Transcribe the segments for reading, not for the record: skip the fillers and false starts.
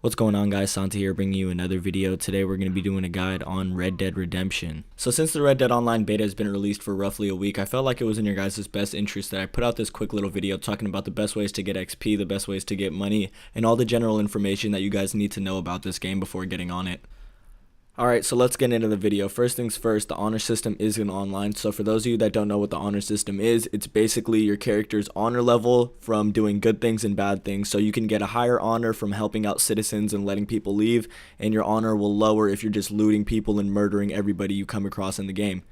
What's going on, guys? Santi here, bringing you another video. Today we're going to be doing a guide on Red Dead Redemption. So since the Red Dead Online beta has been released for roughly a week, I felt like it was in your guys' best interest that I put out this quick little video talking about the best ways to get XP, the best ways to get money, and all the general information that you guys need to know about this game before getting on it. Alright, so let's get into the video. First things first, the honor system is in online. So for those of you that don't know what the honor system is, it's basically your character's honor level from doing good things and bad things. So you can get a higher honor from helping out citizens and letting people leave, and your honor will lower if you're just looting people and murdering everybody you come across in the game.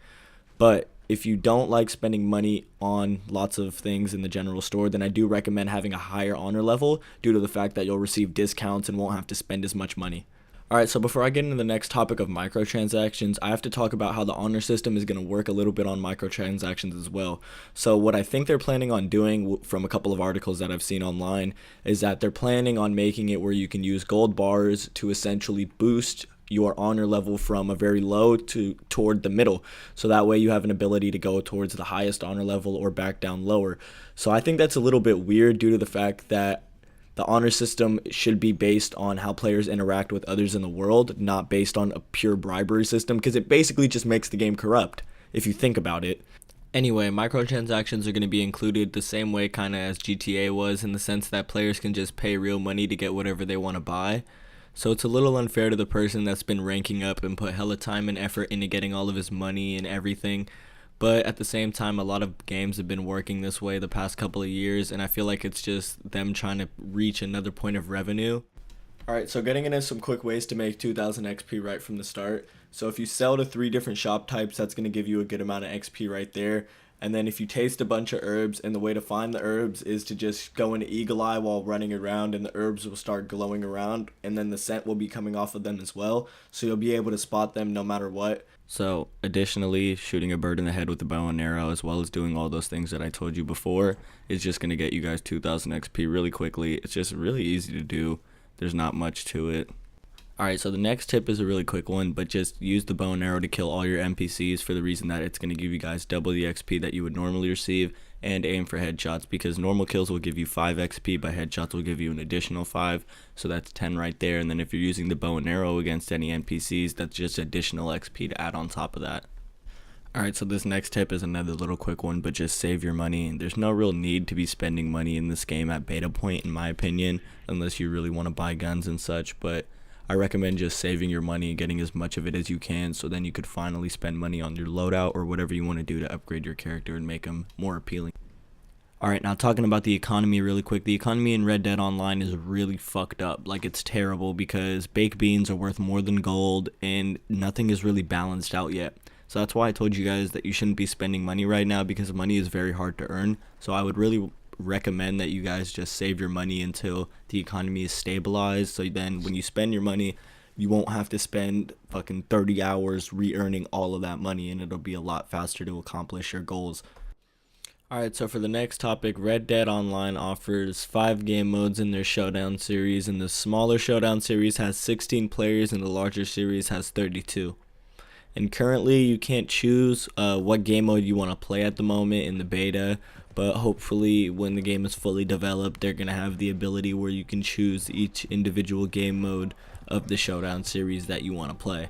But if you don't like spending money on lots of things in the general store, then I do recommend having a higher honor level due to the fact that you'll receive discounts and won't have to spend as much money. Alright, so before I get into the next topic of microtransactions, I have to talk about how the honor system is going to work a little bit on microtransactions as well. So what I think they're planning on doing from a couple of articles that I've seen online is that they're planning on making it where you can use gold bars to essentially boost your honor level from a very low to toward the middle, so that way you have an ability to go towards the highest honor level or back down lower. So I think that's a little bit weird due to the fact that the honor system should be based on how players interact with others in the world, not based on a pure bribery system, because it basically just makes the game corrupt, if you think about it. Anyway, microtransactions are going to be included the same way kind of as GTA was, in the sense that players can just pay real money to get whatever they want to buy. So it's a little unfair to the person that's been ranking up and put hella time and effort into getting all of his money and everything. But at the same time, a lot of games have been working this way the past couple of years, and I feel like it's just them trying to reach another point of revenue. Alright, so getting into some quick ways to make 2000 XP right from the start. So if you sell to 3 different shop types, that's going to give you a good amount of XP right there. And then if you taste a bunch of herbs, and the way to find the herbs is to just go into Eagle Eye while running around, and the herbs will start glowing around, and then the scent will be coming off of them as well. So you'll be able to spot them no matter what. So additionally, shooting a bird in the head with a bow and arrow, as well as doing all those things that I told you before, is just going to get you guys 2000 XP really quickly. It's just really easy to do. There's not much to it. Alright, so the next tip is a really quick one, but just use the bow and arrow to kill all your NPCs for the reason that it's going to give you guys double the XP that you would normally receive, and aim for headshots, because normal kills will give you 5 XP, but headshots will give you an additional 5, so that's 10 right there. And then if you're using the bow and arrow against any NPCs, that's just additional XP to add on top of that. Alright, so this next tip is another little quick one, but just save your money. There's no real need to be spending money in this game at beta point, in my opinion, unless you really want to buy guns and such, but I recommend just saving your money and getting as much of it as you can, so then you could finally spend money on your loadout or whatever you want to do to upgrade your character and make them more appealing. Alright, now talking about the economy really quick. The economy in Red Dead Online is really fucked up. Like, it's terrible because baked beans are worth more than gold and nothing is really balanced out yet. So that's why I told you guys that you shouldn't be spending money right now, because money is very hard to earn. So I would really recommend that you guys just save your money until the economy is stabilized, so then when you spend your money, you won't have to spend fucking 30 hours re-earning all of that money, and it'll be a lot faster to accomplish your goals. Alright, so for the next topic, Red Dead Online offers 5 game modes in their Showdown series, and the smaller Showdown series has 16 players and the larger series has 32. And currently you can't choose what game mode you want to play at the moment in the beta, but hopefully when the game is fully developed, they're going to have the ability where you can choose each individual game mode of the Showdown series that you want to play.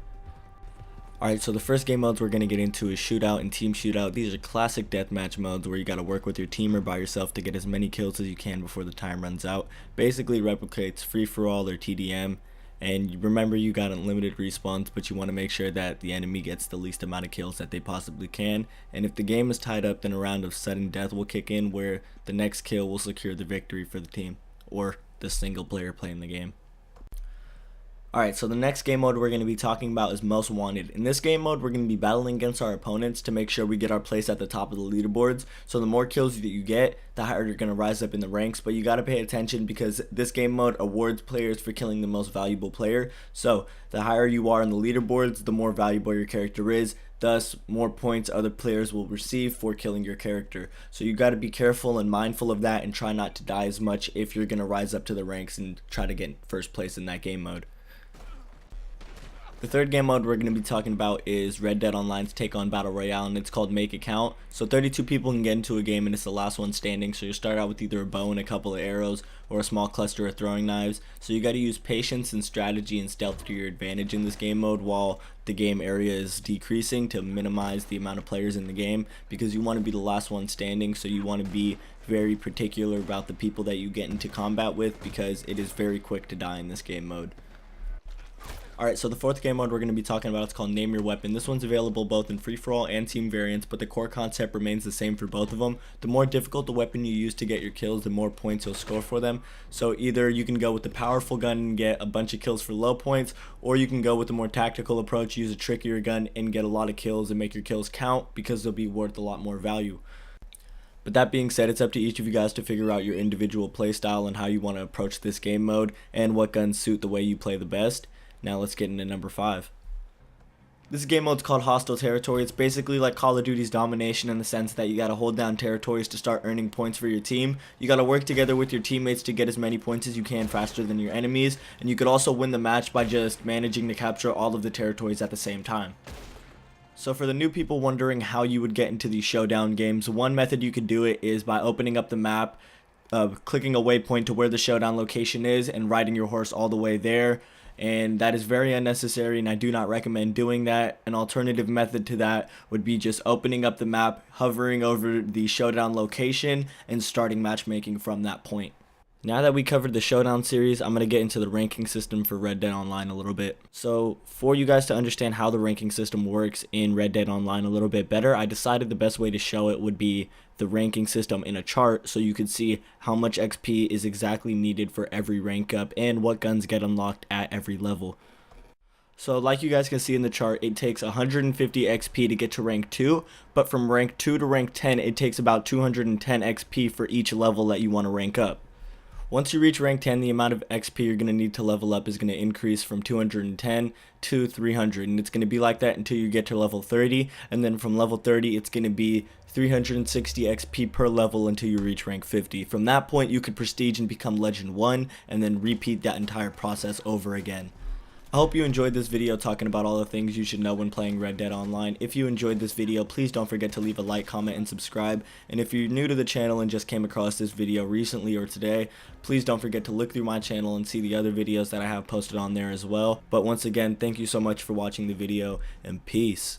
Alright, so the first game modes we're going to get into is Shootout and Team Shootout. These are classic deathmatch modes where you got to work with your team or by yourself to get as many kills as you can before the time runs out. Basically replicates free-for-all or TDM. And remember, you got unlimited respawns, but you want to make sure that the enemy gets the least amount of kills that they possibly can. And if the game is tied up, then a round of sudden death will kick in, where the next kill will secure the victory for the team or the single player playing the game. Alright, so the next game mode we're going to be talking about is Most Wanted. In this game mode, we're going to be battling against our opponents to make sure we get our place at the top of the leaderboards. So the more kills that you get, the higher you're going to rise up in the ranks. But you got to pay attention, because this game mode awards players for killing the most valuable player. So the higher you are in the leaderboards, the more valuable your character is. Thus, more points other players will receive for killing your character. So you got to be careful and mindful of that, and try not to die as much if you're going to rise up to the ranks and try to get first place in that game mode. The third game mode we're going to be talking about is Red Dead Online's take on Battle Royale, and it's called Make Account. So 32 people can get into a game and it's the last one standing, so you start out with either a bow and a couple of arrows or a small cluster of throwing knives. So you got to use patience and strategy and stealth to your advantage in this game mode while the game area is decreasing to minimize the amount of players in the game, because you want to be the last one standing, so you want to be very particular about the people that you get into combat with, because it is very quick to die in this game mode. Alright, so the fourth game mode we're going to be talking about, it's called Name Your Weapon. This one's available both in free-for-all and team variants, but the core concept remains the same for both of them. The more difficult the weapon you use to get your kills, the more points you'll score for them. So either you can go with the powerful gun and get a bunch of kills for low points, or you can go with the more tactical approach, use a trickier gun and get a lot of kills and make your kills count, because they'll be worth a lot more value. But that being said, it's up to each of you guys to figure out your individual playstyle and how you want to approach this game mode and what guns suit the way you play the best. Now let's get into number 5. This game mode's called Hostile Territory. It's basically like Call of Duty's Domination in the sense that you gotta hold down territories to start earning points for your team. You gotta work together with your teammates to get as many points as you can faster than your enemies, and you could also win the match by just managing to capture all of the territories at the same time. So for the new people wondering how you would get into these showdown games, one method you could do it is by opening up the map, clicking a waypoint to where the showdown location is, and riding your horse all the way there. And that is very unnecessary, and I do not recommend doing that. An alternative method to that would be just opening up the map, hovering over the showdown location, and starting matchmaking from that point. Now that we covered the Showdown series, I'm going to get into the ranking system for Red Dead Online a little bit. So for you guys to understand how the ranking system works in Red Dead Online a little bit better, I decided the best way to show it would be the ranking system in a chart, so you can see how much XP is exactly needed for every rank up and what guns get unlocked at every level. So like you guys can see in the chart, it takes 150 XP to get to rank 2, but from rank 2 to rank 10 it takes about 210 XP for each level that you want to rank up. Once you reach rank 10, the amount of XP you're going to need to level up is going to increase from 210 to 300, and it's going to be like that until you get to level 30, and then from level 30 it's going to be 360 XP per level until you reach rank 50. From that point you could prestige and become legend 1, and then repeat that entire process over again. I hope you enjoyed this video talking about all the things you should know when playing Red Dead Online. If you enjoyed this video, please don't forget to leave a like, comment, and subscribe. And if you're new to the channel and just came across this video recently or today, please don't forget to look through my channel and see the other videos that I have posted on there as well. But once again, thank you so much for watching the video, and peace.